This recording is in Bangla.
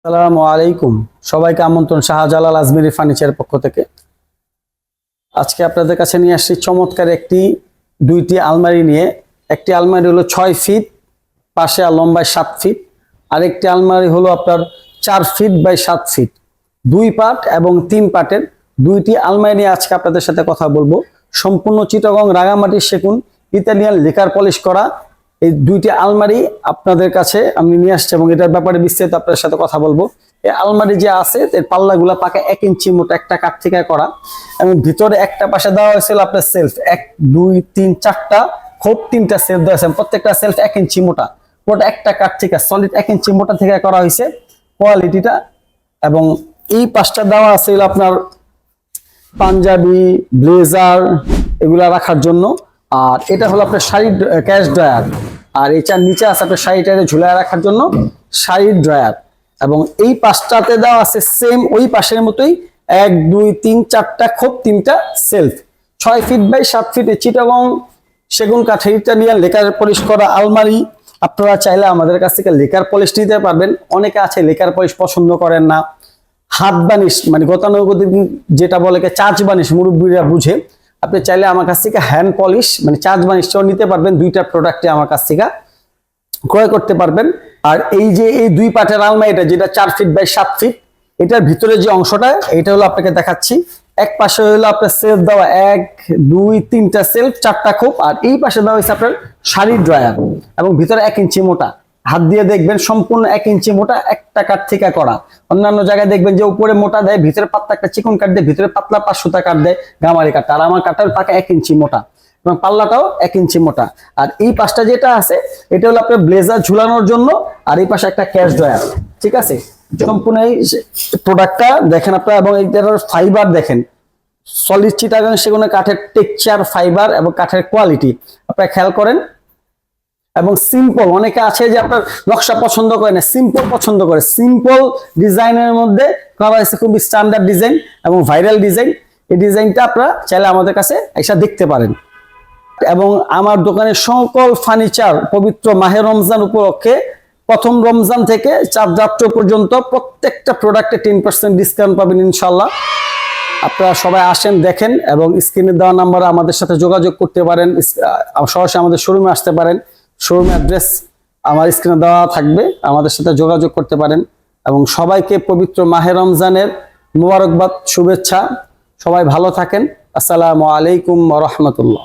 আসসালামু আলাইকুম। সবাইকে আমন্ত্রণ শাহজালাল আজমিরি ফার্নিচারের পক্ষ থেকে। আজকে আপনাদের কাছে নিয়ে আসছি চমৎকার দুইটি আলমারি নিয়ে। একটি আলমারি হলো 6 ফিট, পাশে আর লম্বায় 7 ফিট। আরেকটি আলমারি হলো আপনার 4 ফিট বাই 7 ফিট, 2 পার্ট এবং 3 পার্টের দুইটি আলমারি নিয়ে আজকে আপনাদের সাথে কথা বলবো। সম্পূর্ণ চিটাগং রাঙামাটির সেগুন ইতালিয়ান লেকার পলিশ করা এই দুইটি আলমারি আপনাদের কাছে আমি নিয়ে আসছি এবং এটার ব্যাপারে বিস্তারিত আপনাদের সাথে কথা বলবো। এই আলমারি যে আছে এর পাল্লাগুলা পাকা 1 ইঞ্চি মোটা, একটা কাঠ থেকে করা এবং ভিতরে একটা পাশে দেওয়া হয়েছিল আপনার সেলফ 1 2 3 4টা খুব 3টা সেলফ দেওয়া আছে। প্রত্যেকটা সেলফ 1 ইঞ্চি মোটা, পুরোটা একটা কাঠ থেকে সলিড 1 ইঞ্চি মোটা থেকে করা হয়েছে কোয়ালিটিটা। এবং এই পাশটা দেওয়া আছে আপনার পাঞ্জাবি, ব্লেজার এগুলা রাখার জন্য। আর এটা হলো আপনার শাড়ি ক্যাশ ড্রয়ার, আর এটার নিচে আছে আপনার শাড়িটাকে ঝুলায় রাখার জন্য শাড়ির ড্রয়ার। এবং এই পাশটাতে দেওয়া আছে সেম ওই পাশের মতোই 1 2 3 4টা খুব 3টা সেলফ 6 ফিট বাই 7 ফিটে চিটাগং সেগুন কাঠের ইটালিয়ান লেকার পলিশ করা আলমারি। আপনারা চাইলে আমাদের কাছ থেকে লেকার পলিশ নিতে পারবেন। অনেকে আছে লেকার পলিশ পছন্দ করেন না, হাত বানিশ মানে গতানুগতিক যেটা বলে চার্জ বানিশ মুরব্বীরা বুঝে। আপনি চাইলে আমার কাছ থেকে হ্যান্ড পলিশ মানে চার্জ বানিশটাও নিতে পারবেন। দুইটা প্রোডাক্টে আমার কাছ থেকে ক্রয় করতে পারবেন। আর এই যে এই 2 পার্টের আলমারিটা যেটা 4 ফিট বাই 7 ফিট, এটার ভিতরে যে অংশটা এটা হলো আপনাকে দেখাচ্ছি। এক পাশে হলো আপনার সেলফ দেওয়া 1 2 3টা সেলফ 4টা খোপ, আর এই পাশে দেওয়া হয়েছে আপনার শাড়ির ড্রয়ার এবং ভিতরে 1 ইঞ্চি মোটা। হাত দিয়ে দেখবেন সম্পূর্ণ 1 ইঞ্চি মোটা, একটা কাঠ থেকে করা। অন্যান্য জায়গায় দেখবেন যে উপরে মোটা দেয়, ভিতরে পাতলা একটা চিকন কাঠ দেয়, ভিতরে পাতলা 5 সুতা কাঠ দেয় গামারি কাঠ। আর আমার কাঠের পাকা 1 ইঞ্চি মোটা এবং পাল্লাটাও 1 ইঞ্চি মোটা। আর এই পাশটা যেটা আছে এটা হলো আপনার ব্লেজার ঝুলানোর জন্য, আর এই পাশে একটা ক্যাশ ড্রয়ার। ঠিক আছে, সম্পূর্ণ এই প্রোডাক্টটা দেখেন আপনারা। এবং এইটার ফাইবার দেখেন, সলিড চিটাগাং সেগুন কাঠের টেক্সচার, ফাইবার এবং কাঠের কোয়ালিটি আপনারা খেয়াল করেন। এবং সিম্পল, অনেকে আছে যে আপনার নকশা পছন্দ করে না, সিম্পল পছন্দ করে। সিম্পল ডিজাইনের মধ্যে করা হয়েছে খুবই স্ট্যান্ডার্ড ডিজাইন এবং ভাইরাল ডিজাইন। এই ডিজাইনটা আপনারা চাইলে আমাদের কাছে এসে দেখতে পারেন। এবং আমার দোকানের সকল ফার্নিচার পবিত্র মাহে রমজান উপলক্ষে প্রথম রমজান থেকে 4 রাত্র পর্যন্ত প্রত্যেকটা প্রোডাক্টে 10% ডিসকাউন্ট পাবেন ইনশাল্লাহ। আপনারা সবাই আসেন, দেখেন এবং স্ক্রিনে দেওয়া নাম্বারে আমাদের সাথে যোগাযোগ করতে পারেন। সরাসরি আমাদের শোরুমে আসতে পারেন। শোরুম অ্যাড্রেস আমার স্ক্রিনে দেওয়া থাকবে, আমাদের সাথে যোগাযোগ করতে পারেন। এবং সবাইকে পবিত্র মাহে রমজানের মোবারকবাদ, শুভেচ্ছা। সবাই ভালো থাকেন। আসসালামু আলাইকুম ওয়া রাহমাতুল্লাহ।